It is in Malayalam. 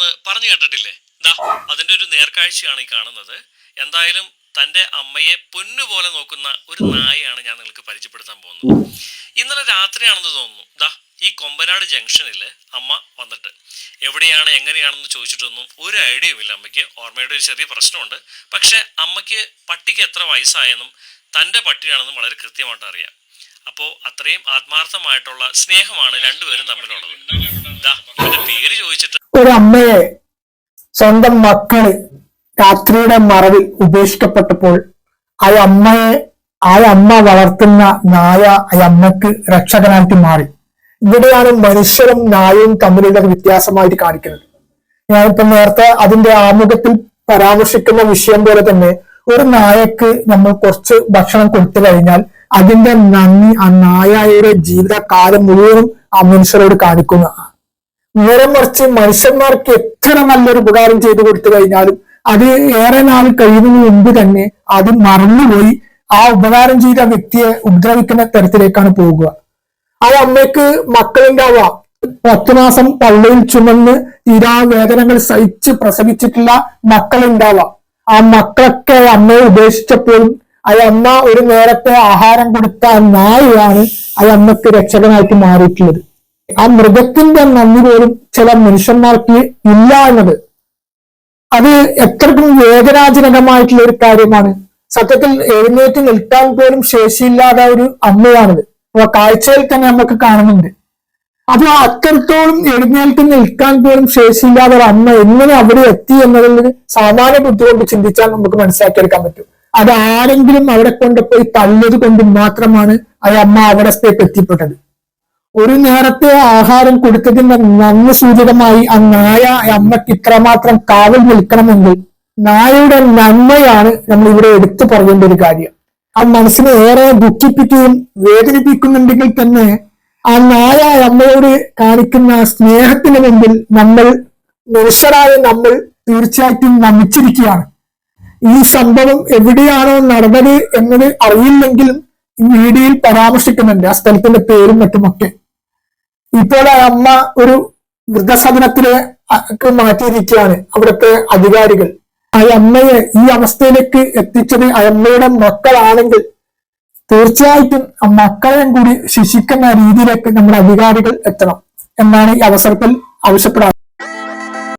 എന്ന് പറഞ്ഞു കേട്ടിട്ടില്ലേ? ദാ അതിന്റെ ഒരു നേർക്കാഴ്ചയാണ് ഈ കാണുന്നത്. എന്തായാലും തന്റെ അമ്മയെ പൊന്നുപോലെ നോക്കുന്ന ഒരു നായയാണ് ഞാൻ നിങ്ങൾക്ക് പരിചയപ്പെടുത്താൻ പോകുന്നത്. ഇന്നലെ രാത്രിയാണെന്ന് തോന്നുന്നു. ദാ ഈ കൊമ്പനാട് ജംഗ്ഷനില് അമ്മ വന്നിട്ട് എവിടെയാണ് എങ്ങനെയാണെന്ന് ചോദിച്ചിട്ടൊന്നും ഒരു ഐഡിയയും ഇല്ല അമ്മയ്ക്ക്. ഓർമ്മയുടെ ഒരു ചെറിയ പ്രശ്നമുണ്ട്. പക്ഷെ അമ്മയ്ക്ക് പട്ടിക്ക് എത്ര വയസ്സായെന്നും തന്റെ പട്ടിയാണെന്നും വളരെ കൃത്യമായിട്ട് അറിയാം. അപ്പോ അത്രയും ആത്മാർത്ഥമായിട്ടുള്ള സ്നേഹമാണ് രണ്ടുപേരും തമ്മിലുള്ളത്. എന്റെ പേര് ചോദിച്ചിട്ട് ഒരു അമ്മയെ സ്വന്തം മക്കള് രാത്രിയുടെ മറവിൽ ഉപേക്ഷിക്കപ്പെട്ടപ്പോൾ ആ അമ്മ വളർത്തുന്ന നായ ആ അമ്മക്ക് രക്ഷകനായിട്ട് മാറി. ഇവിടെയാണ് മനുഷ്യരും നായയും തമ്മിലുള്ള വ്യത്യാസമായിട്ട് കാണിക്കുന്നത്. ഞാനിപ്പോ നേരത്തെ അതിന്റെ ആമുഖത്തിൽ പരാമർശിക്കുന്ന വിഷയം പോലെ തന്നെ ഒരു നായക്ക് നമ്മൾ കുറച്ച് ഭക്ഷണം കൊടുത്തു കഴിഞ്ഞാൽ അതിന്റെ നന്ദി ആ നായയുടെ ജീവിതകാലം മുഴുവനും ആ മനുഷ്യരോട് കാണിക്കുന്ന. നേരെ മറിച്ച് മനുഷ്യന്മാർക്ക് എത്ര നല്ലൊരു ഉപകാരം ചെയ്തു കൊടുത്തു കഴിഞ്ഞാലും അത് ഏറെ നാൾ കഴിയുന്നതിന് മുമ്പ് തന്നെ അത് മറന്നുപോയി ആ ഉപകാരം ചെയ്ത വ്യക്തിയെ ഉപദ്രവിക്കുന്ന തരത്തിലേക്കാണ് പോകുക. ആ അമ്മയ്ക്ക് മക്കളുണ്ടാവാം. 10 മാസം പള്ളിയിൽ ചുമന്ന് വേദനകൾ സഹിച്ച് പ്രസവിച്ചിട്ടുള്ള മക്കളുണ്ടാവാം. ആ മക്കളൊക്കെ അമ്മയെ ഉപേക്ഷിച്ചപ്പോഴും അമ്മ ഒരു നേരത്തെ ആഹാരം കൊടുത്ത നായയാണ് അമ്മക്ക് രക്ഷകനായിട്ട് മാറിയിട്ടുള്ളത്. ആ മൃഗത്തിന്റെ നന്ദി പോലും ചില മനുഷ്യന്മാർക്ക് ഇല്ല എന്നത് അത് എത്രക്കും വേദനാജനകമായിട്ടുള്ള ഒരു കാര്യമാണ്. സത്യത്തിൽ എഴുന്നേറ്റ് നിൽക്കാൻ പോലും ശേഷിയില്ലാത്ത ഒരു അമ്മയാണിത്. അപ്പൊ കാഴ്ചയിൽ തന്നെ നമുക്ക് കാണുന്നുണ്ട്. അപ്പൊ അത്രത്തോളം എഴുന്നേറ്റ് നിൽക്കാൻ പോലും ശേഷിയില്ലാത്ത ഒരു അമ്മ എങ്ങനെ അവിടെ എത്തി എന്നതിൽ സാമാന്യ ബുദ്ധി കൊണ്ട് ചിന്തിച്ചാൽ നമുക്ക് മനസ്സിലാക്കിയെടുക്കാൻ പറ്റും. അത് ആരെങ്കിലും അവിടെ കൊണ്ടുപോയി തള്ളിയത് കൊണ്ട് മാത്രമാണ് അമ്മ അവിടെ എത്തിപ്പെട്ടത്. ഒരു നേരത്തെ ആഹാരം കൊടുത്തതിന്റെ നന്ദി സൂചകമായി ആ നായ അമ്മയ്ക്ക് ഇത്രമാത്രം കാവൽ നിൽക്കണമെങ്കിൽ നായയുടെ നന്മയാണ് നമ്മൾ ഇവിടെ എടുത്തു പറയേണ്ട ഒരു കാര്യം. ആ മനസ്സിനെ ഏറെ ദുഃഖിപ്പിക്കുകയും വേദനിപ്പിക്കുന്നുണ്ടെങ്കിൽ തന്നെ ആ നായ അമ്മയോട് കാണിക്കുന്ന സ്നേഹത്തിന് മുമ്പിൽ മനുഷ്യരായ നമ്മൾ തീർച്ചയായിട്ടും നമിച്ചിരിക്കുകയാണ്. ഈ സംഭവം എവിടെയാണോ നടന്നത് എന്നത് അറിയില്ലെങ്കിലും ഈ വീഡിയോയിൽ പരാമർശിക്കുന്നുണ്ട് ആ സ്ഥലത്തിന്റെ പേരും മറ്റുമൊക്കെ. ഇപ്പോൾ ആ അമ്മ ഒരു വൃദ്ധസദനത്തിലേക്ക് മാറ്റിയിരിക്കുകയാണ് അവിടുത്തെ അധികാരികൾ. ആ അമ്മയെ ഈ അവസ്ഥയിലേക്ക് എത്തിച്ചത് അമ്മയുടെ മക്കളാണെങ്കിൽ തീർച്ചയായിട്ടും ആ മക്കളെയും കൂടി ശിക്ഷിക്കുന്ന രീതിയിലേക്ക് നമ്മുടെ അധികാരികൾ എത്തണം എന്നാണ് ഈ അവസരത്തിൽ ആവശ്യപ്പെടാറ്.